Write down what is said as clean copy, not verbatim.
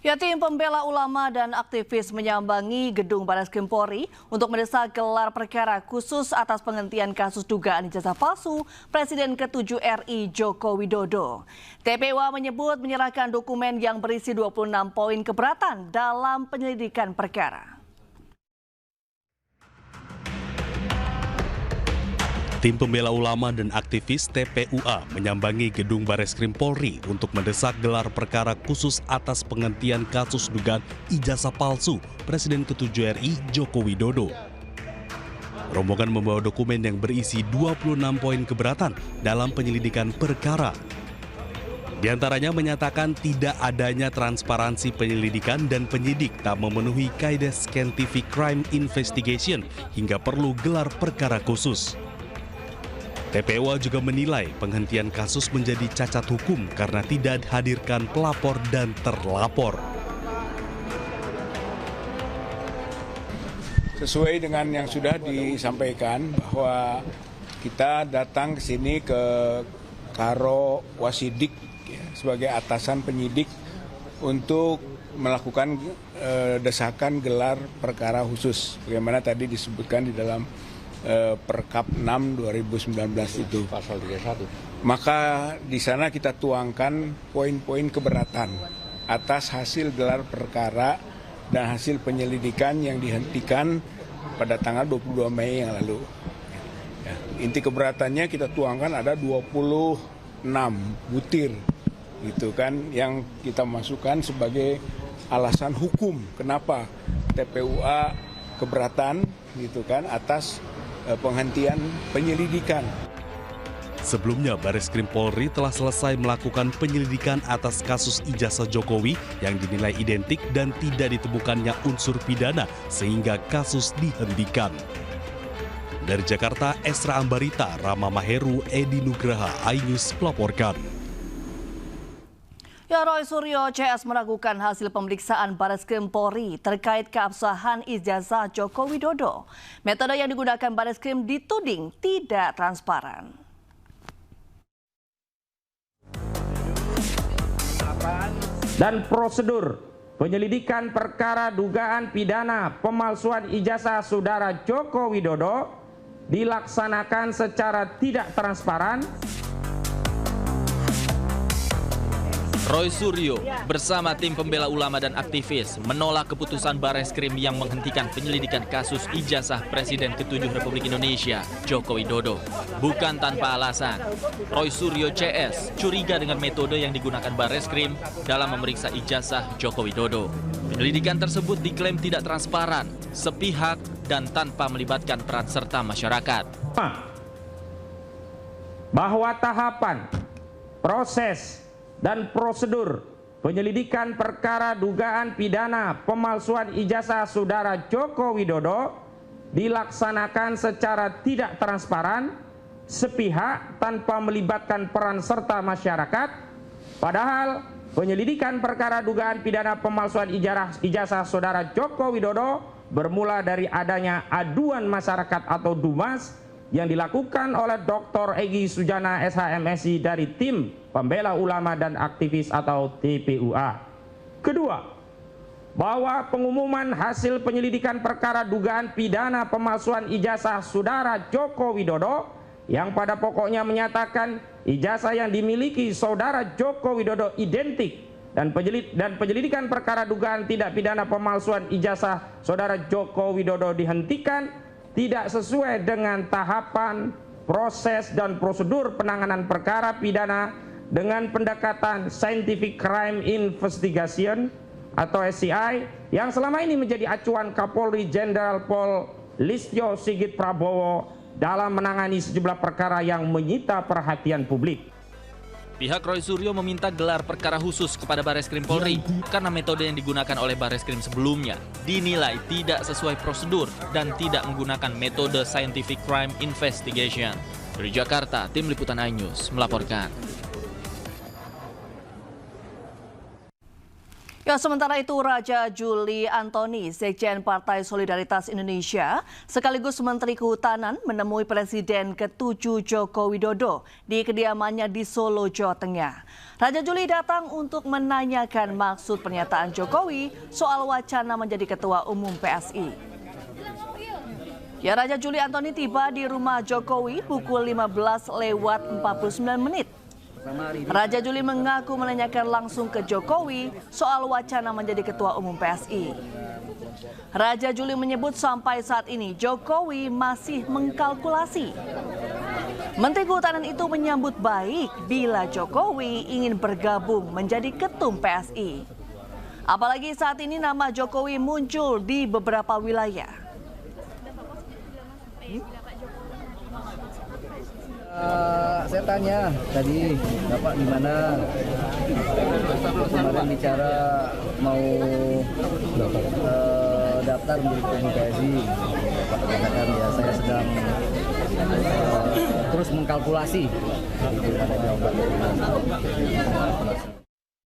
Ya, tim pembela ulama dan aktivis menyambangi gedung Barreskrim Polri untuk mendesak gelar perkara khusus atas penghentian kasus dugaan ijazah palsu Presiden ke-7 RI Joko Widodo. TPUA menyebut menyerahkan dokumen yang berisi 26 poin keberatan dalam penyelidikan perkara. Tim pembela ulama dan aktivis TPUA menyambangi gedung Barreskrim Polri untuk mendesak gelar perkara khusus atas penghentian kasus dugaan ijazah palsu Presiden ke-7 RI Joko Widodo. Rombongan membawa dokumen yang berisi 26 poin keberatan dalam penyelidikan perkara. Di antaranya menyatakan tidak adanya transparansi penyelidikan dan penyidik tak memenuhi kaidah Scientific Crime Investigation hingga perlu gelar perkara khusus. TPUA juga menilai penghentian kasus menjadi cacat hukum karena tidak dihadirkan pelapor dan terlapor. Sesuai dengan yang sudah disampaikan bahwa kita datang ke sini ke Karo Wasidik ya, sebagai atasan penyidik untuk melakukan desakan gelar perkara khusus. Bagaimana tadi disebutkan di dalam Perkap 6 2019 itu. Pasal 31. Maka di sana kita tuangkan poin-poin keberatan atas hasil gelar perkara dan hasil penyelidikan yang dihentikan pada tanggal 22 Mei yang lalu. Ya, inti keberatannya kita tuangkan ada 26 butir gitu kan yang kita masukkan sebagai alasan hukum kenapa TPUA keberatan gitu kan atas penghentian penyelidikan. Sebelumnya, Barreskrim Polri telah selesai melakukan penyelidikan atas kasus ijazah Jokowi yang dinilai identik dan tidak ditemukannya unsur pidana sehingga kasus dihentikan. Dari Jakarta, Esra Ambarita, Rama Maheru, Edi Nugraha, iNews melaporkan. Ya, Roy Suryo CS meragukan hasil pemeriksaan Barreskrim Polri terkait keabsahan ijazah Joko Widodo. Metode yang digunakan Barreskrim dituding tidak transparan. Dan prosedur penyelidikan perkara dugaan pidana pemalsuan ijazah saudara Joko Widodo dilaksanakan secara tidak transparan. Roy Suryo bersama tim pembela ulama dan aktivis menolak keputusan Barreskrim yang menghentikan penyelidikan kasus ijazah Presiden ke-7 Republik Indonesia, Joko Widodo. Bukan tanpa alasan, Roy Suryo CS curiga dengan metode yang digunakan Barreskrim dalam memeriksa ijazah Joko Widodo. Penyelidikan tersebut diklaim tidak transparan, sepihak, dan tanpa melibatkan peran serta masyarakat. Bahwa tahapan, proses, dan prosedur penyelidikan perkara dugaan pidana pemalsuan ijazah saudara Joko Widodo dilaksanakan secara tidak transparan, sepihak, tanpa melibatkan peran serta masyarakat. Padahal penyelidikan perkara dugaan pidana pemalsuan ijazah saudara Joko Widodo bermula dari adanya aduan masyarakat atau DUMAS yang dilakukan oleh Dr. Egy Sujana SHMSI dari tim pembela ulama dan aktivis atau TPUA. Kedua, bahwa pengumuman hasil penyelidikan perkara dugaan pidana pemalsuan ijazah saudara Joko Widodo yang pada pokoknya menyatakan ijazah yang dimiliki saudara Joko Widodo identik dan penyelidikan perkara dugaan tidak pidana pemalsuan ijazah saudara Joko Widodo dihentikan tidak sesuai dengan tahapan, proses, dan prosedur penanganan perkara pidana dengan pendekatan Scientific Crime Investigation atau SCI yang selama ini menjadi acuan Kapolri Jenderal Pol Listio Sigit Prabowo dalam menangani sejumlah perkara yang menyita perhatian publik. Pihak Roy Suryo meminta gelar perkara khusus kepada Barreskrim Polri karena metode yang digunakan oleh Barreskrim sebelumnya dinilai tidak sesuai prosedur dan tidak menggunakan metode Scientific Crime Investigation. Dari Jakarta, Tim Liputan iNews melaporkan. Ya, sementara itu Raja Juli Antoni, Sekjen Partai Solidaritas Indonesia, sekaligus Menteri Kehutanan menemui Presiden ke-7 Joko Widodo di kediamannya di Solo, Jawa Tengah. Raja Juli datang untuk menanyakan maksud pernyataan Jokowi soal wacana menjadi Ketua Umum PSI. Ya, Raja Juli Antoni tiba di rumah Jokowi pukul 15:49. Raja Juli mengaku menanyakan langsung ke Jokowi soal wacana menjadi Ketua Umum PSI. Raja Juli menyebut sampai saat ini Jokowi masih mengkalkulasi. Menteri Kehutanan itu menyambut baik bila Jokowi ingin bergabung menjadi ketum PSI. Apalagi saat ini nama Jokowi muncul di beberapa wilayah. Saya tanya tadi, Bapak di mana? Kemarin bicara mau daftar menjadi ketum PSI. Bapak katakan ya saya sedang terus mengkalkulasi. Jadi ada jawaban.